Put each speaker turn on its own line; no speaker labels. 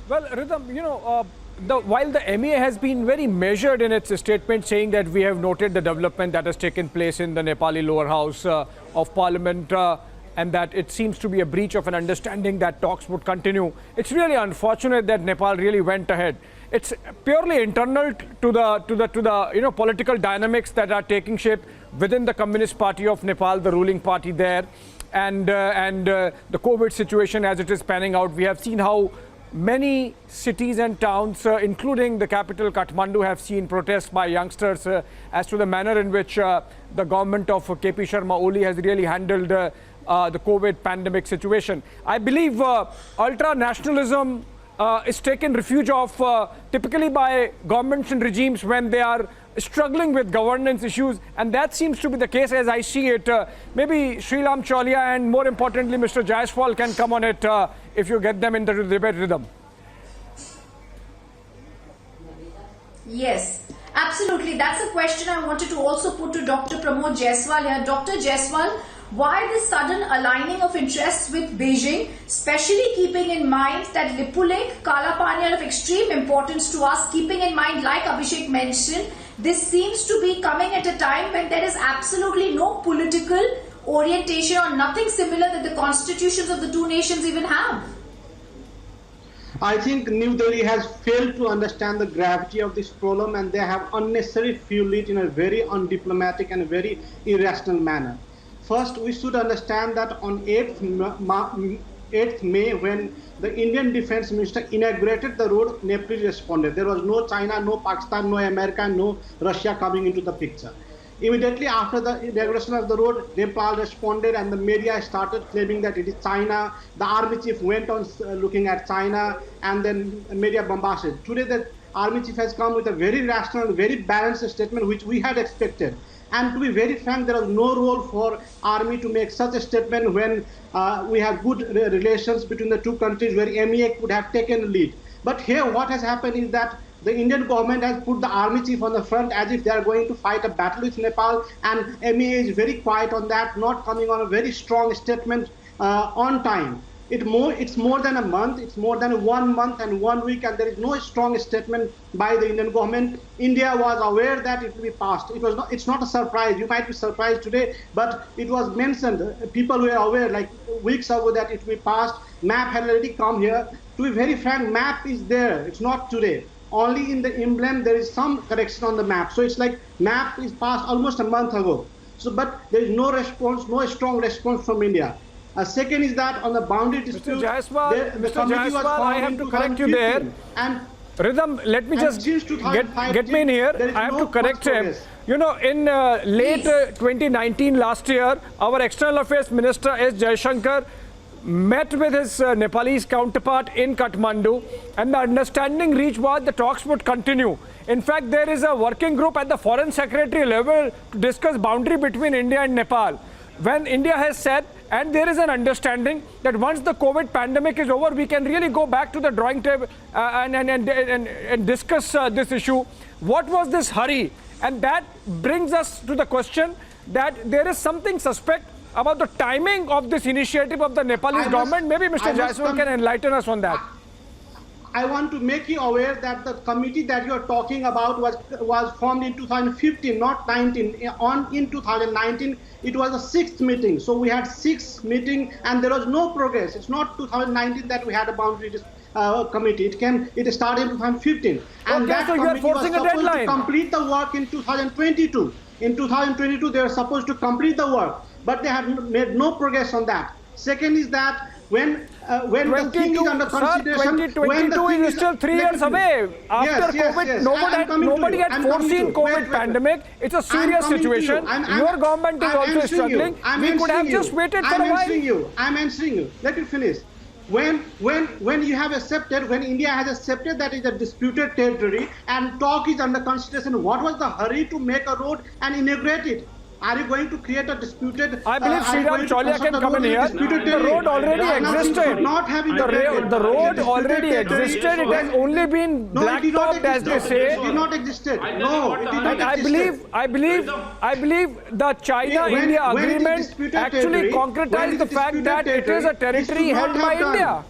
Well, Rhythm, while the MEA has been very measured in its statement, saying that we have noted the development that has taken place in the Nepali lower house of parliament, and that it seems to be a breach of an understanding that talks would continue. It's really unfortunate that Nepal really went ahead. It's purely internal to the political dynamics that are taking shape within the Communist Party of Nepal, the ruling party there, and the COVID situation as it is panning out. We have seen how many cities and towns, including the capital Kathmandu, have seen protests by youngsters as to the manner in which the government of KP Sharma Oli has really handled the COVID pandemic situation. I believe ultra-nationalism is taken refuge of typically by governments and regimes when they are struggling with governance issues, and that seems to be the case as I see it. Maybe Sriram Chaulia and more importantly Mr. Jaiswal can come on it if you get them into the debate rhythm.
Yes, absolutely. That's a question I wanted to also put to Dr. Pramod Jaiswal here. Dr. Jaiswal, why this sudden aligning of interests with Beijing, especially keeping in mind that Lipulekh, Kalapani are of extreme importance to us, keeping in mind, like Abhishek mentioned, this seems to be coming at a time when there is absolutely no political orientation or nothing similar that the constitutions of the two nations even have.
I think New Delhi has failed to understand the gravity of this problem, and they have unnecessarily fueled it in a very undiplomatic and a very irrational manner. First, we should understand that on 8th May, when the Indian Defense Minister inaugurated the road, Nepal responded. There was no China, no Pakistan, no America, no Russia coming into the picture. Immediately after the inauguration of the road, Nepal responded and the media started claiming that it is China. The army chief went on looking at China, and then media bombarded. Today the army chief has come with a very rational, very balanced statement which we had expected. And to be very frank, there was no role for army to make such a statement when we have good relations between the two countries where MEA could have taken the lead. But here what has happened is that the Indian government has put the army chief on the front as if they are going to fight a battle with Nepal, and MEA is very quiet on that, not coming on a very strong statement on time. It's more than a month, it's more than 1 month and 1 week, and there is no strong statement by the Indian government. India was aware that it will be passed. It's not a surprise. You might be surprised today, but it was mentioned. People were aware like weeks ago that it will be passed. Map had already come here. To be very frank, map is there. It's not today. Only in the emblem there is some correction on the map. So it's like map is passed almost a month ago. So, but there is no response, no strong response from India. Second is that on the boundary dispute,
Mr. Jaiswal, I have to correct you there. And Rhythm, let me just get me in here. I have to correct him. You know, in late 2019, last year, our External Affairs Minister S. Jaishankar met with his Nepalese counterpart in Kathmandu, and the understanding reached was the talks would continue. In fact, there is a working group at the Foreign Secretary level to discuss boundary between India and Nepal. When India has said, and there is an understanding that once the COVID pandemic is over, we can really go back to the drawing table and discuss this issue. What was this hurry? And that brings us to the question that there is something suspect about the timing of this initiative of the Nepalese government. Maybe Mr. Jaiswal can enlighten us on that.
I want to make you aware that the committee that you are talking about was formed in 2015, not 19. In 2019, it was the 6th meeting. So we had 6 meetings and there was no progress. It's not 2019 that we had a boundary committee. It started in 2015. And
okay,
that
so
committee was supposed to complete the work in 2022. In 2022, they were supposed to complete the work, but they have made no progress on that. Second is that when the thing is under consideration,
2022 is still 3 years away. After COVID, nobody had foreseen COVID pandemic. It's a serious situation. Your government is also struggling. We could have just waited for a while.
I'm answering you. Let me finish. When you have accepted, when India has accepted that it is a disputed territory and talk is under consideration, what was the hurry to make a road and inaugurate it? Are you going to create a disputed?
I believe Sriram Chaulia can come in here. The road already existed. The road already existed. It has only been blacktopped, as they say.
It did not existed. No, it did not
exist. I believe the China-India agreement actually concretized the fact that it is a territory held by India.